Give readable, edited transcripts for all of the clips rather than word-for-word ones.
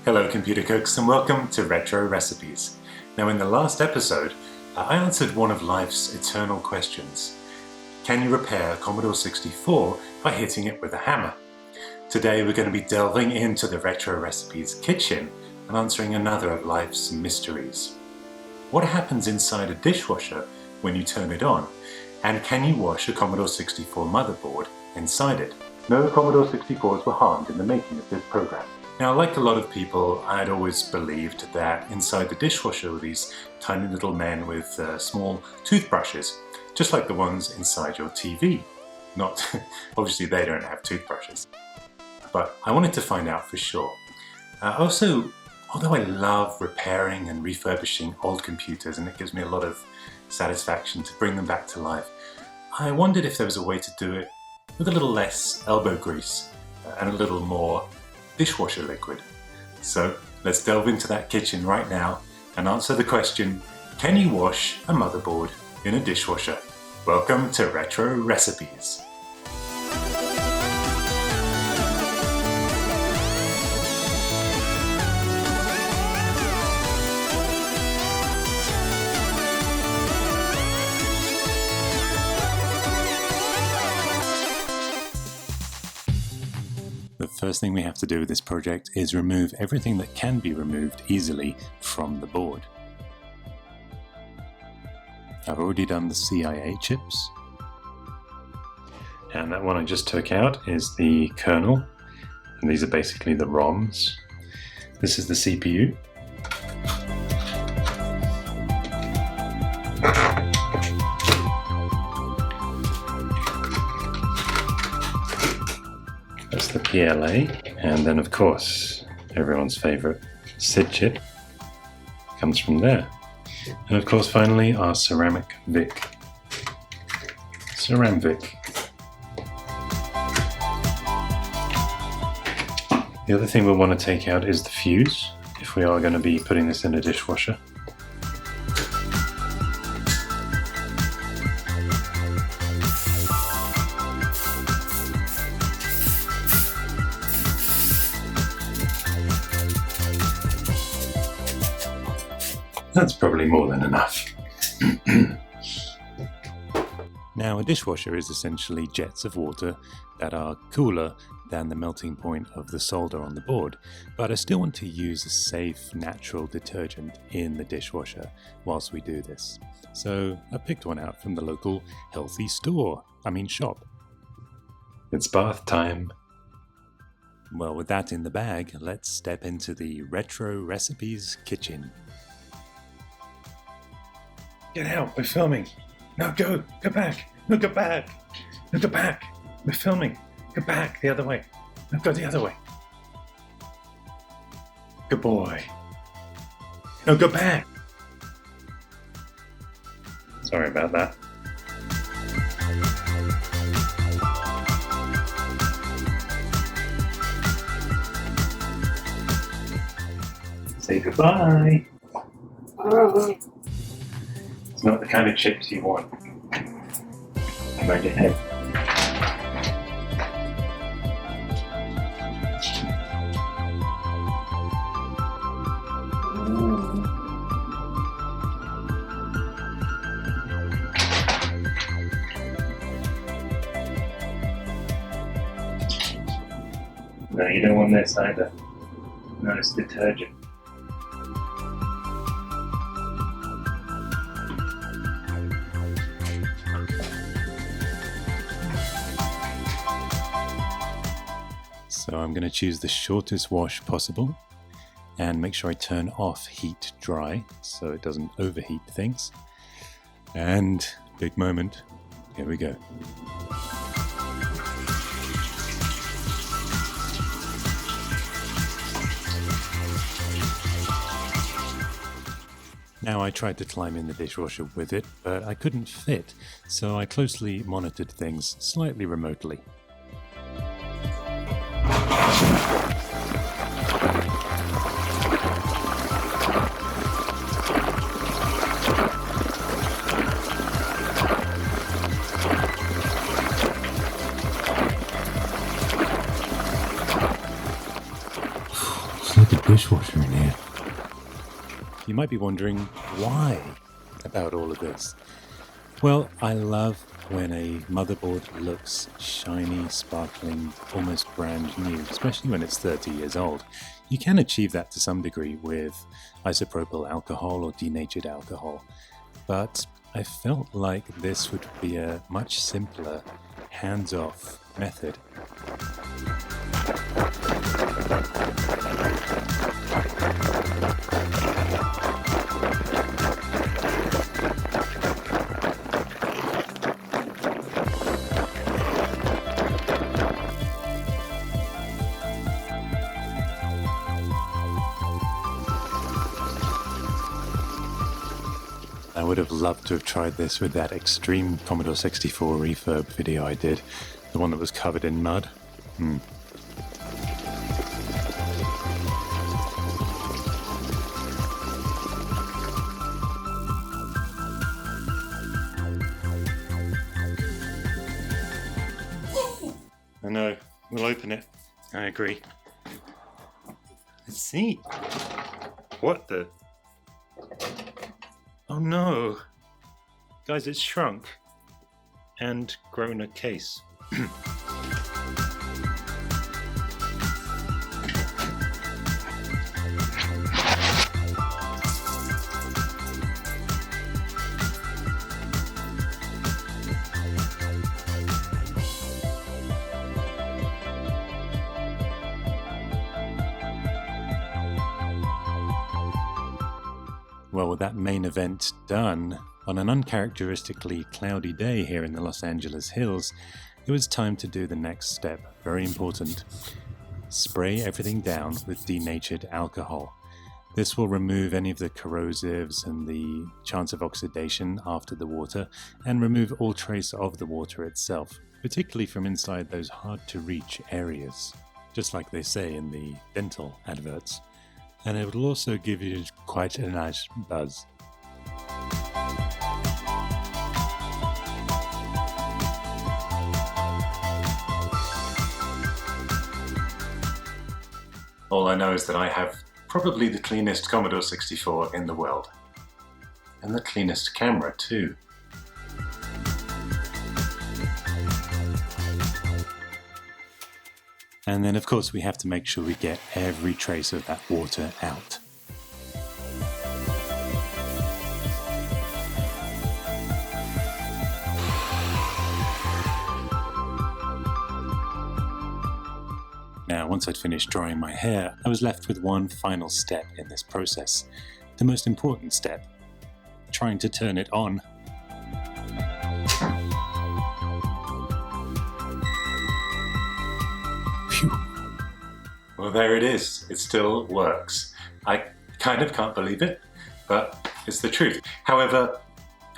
Hello computer cooks and welcome to Retro Recipes. Now in the last episode, I answered one of life's eternal questions. Can you repair a Commodore 64 by hitting it with a hammer? Today we're going to be delving into the Retro Recipes kitchen and answering another of life's mysteries. What happens inside a dishwasher when you turn it on? And can you wash a Commodore 64 motherboard inside it? No Commodore 64s were harmed in the making of this program. Now, like a lot of people, I'd always believed that inside the dishwasher were these tiny little men with small toothbrushes, just like the ones inside your TV. Obviously they don't have toothbrushes. But I wanted to find out for sure. Also, although I love repairing and refurbishing old computers, and it gives me a lot of satisfaction to bring them back to life, I wondered if there was a way to do it with a little less elbow grease and a little more dishwasher liquid. So let's delve into that kitchen right now and answer the question, can you wash a motherboard in a dishwasher? Welcome to Retro Recipes. The first thing we have to do with this project is remove everything that can be removed easily from the board. I've already done the CIA chips, and that one I just took out is the kernel, and these are basically the ROMs. This is the CPU. That's the PLA, and then of course everyone's favourite SID chip comes from there. And of course finally our ceramic Vic. Ceramvic. The other thing we'll want to take out is the fuse, if we are going to be putting this in a dishwasher. That's probably more than enough. Now, a dishwasher is essentially jets of water that are cooler than the melting point of the solder on the board, but I still want to use a safe, natural detergent in the dishwasher whilst we do this. So I picked one out from the local healthy shop. It's bath time. Well, with that in the bag, let's step into the Retro Recipes kitchen. Get out, we're filming. No, go back. No, go back. No, go back. We're filming. Go back the other way. No, go the other way. Good boy. No, go back. Sorry about that. Say goodbye. It's not the kind of chips you want. Around your head. No, you don't want this either. No, it's detergent. So I'm going to choose the shortest wash possible and make sure I turn off heat dry so it doesn't overheat things. And big moment, here we go. Now I tried to climb in the dishwasher with it, but I couldn't fit, so I closely monitored things slightly remotely. It's like a dishwasher in here. You might be wondering why about all of this. Well, I love when a motherboard looks shiny, sparkling, almost brand new, especially when it's 30 years old. You can achieve that to some degree with isopropyl alcohol or denatured alcohol, but I felt like this would be a much simpler, hands-off method. I would have loved to have tried this with that extreme Commodore 64 refurb video I did, the one that was covered in mud. I know, we'll open it. I agree. Let's see. What the... Oh no! Guys, it's shrunk and grown a case. Well, with that main event done, on an uncharacteristically cloudy day here in the Los Angeles hills, it was time to do the next step. Very important. Spray everything down with denatured alcohol. This will remove any of the corrosives and the chance of oxidation after the water, and remove all trace of the water itself, particularly from inside those hard-to-reach areas, just like they say in the dental adverts. And it will also give you quite a nice buzz. All I know is that I have probably the cleanest Commodore 64 in the world. And the cleanest camera too. And then of course we have to make sure we get every trace of that water out. Now, once I'd finished drying my hair, I was left with one final step in this process. The most important step. Trying to turn it on. Phew. Well, there it is. It still works. I kind of can't believe it, but it's the truth. However,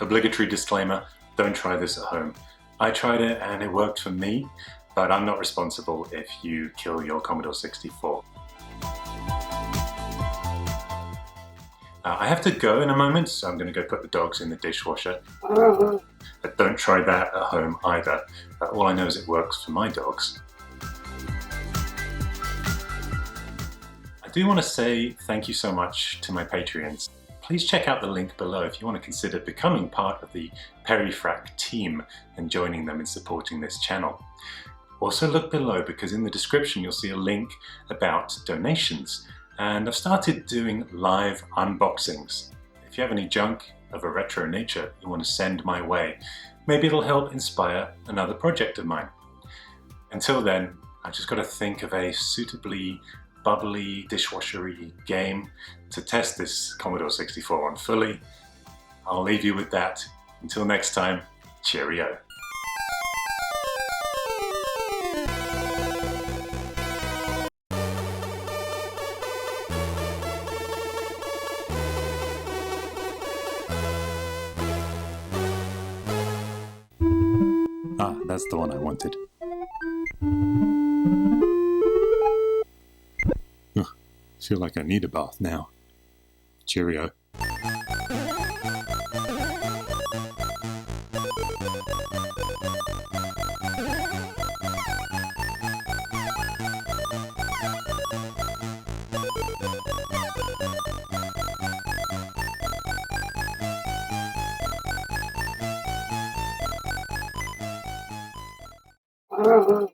obligatory disclaimer, don't try this at home. I tried it and it worked for me, but I'm not responsible if you kill your Commodore 64. I have to go in a moment, so I'm going to go put the dogs in the dishwasher. But don't try that at home either. All I know is it works for my dogs. I do want to say thank you so much to my Patreons. Please check out the link below if you want to consider becoming part of the Perifrac team and joining them in supporting this channel. Also look below, because in the description you'll see a link about donations, and I've started doing live unboxings. If you have any junk of a retro nature you want to send my way, maybe it'll help inspire another project of mine. Until then, I've just got to think of a suitably bubbly, dishwashery game to test this Commodore 64 on fully. I'll leave you with that. Until next time, cheerio. Ah, that's the one I wanted. Feel like I need a bath now. Cheerio.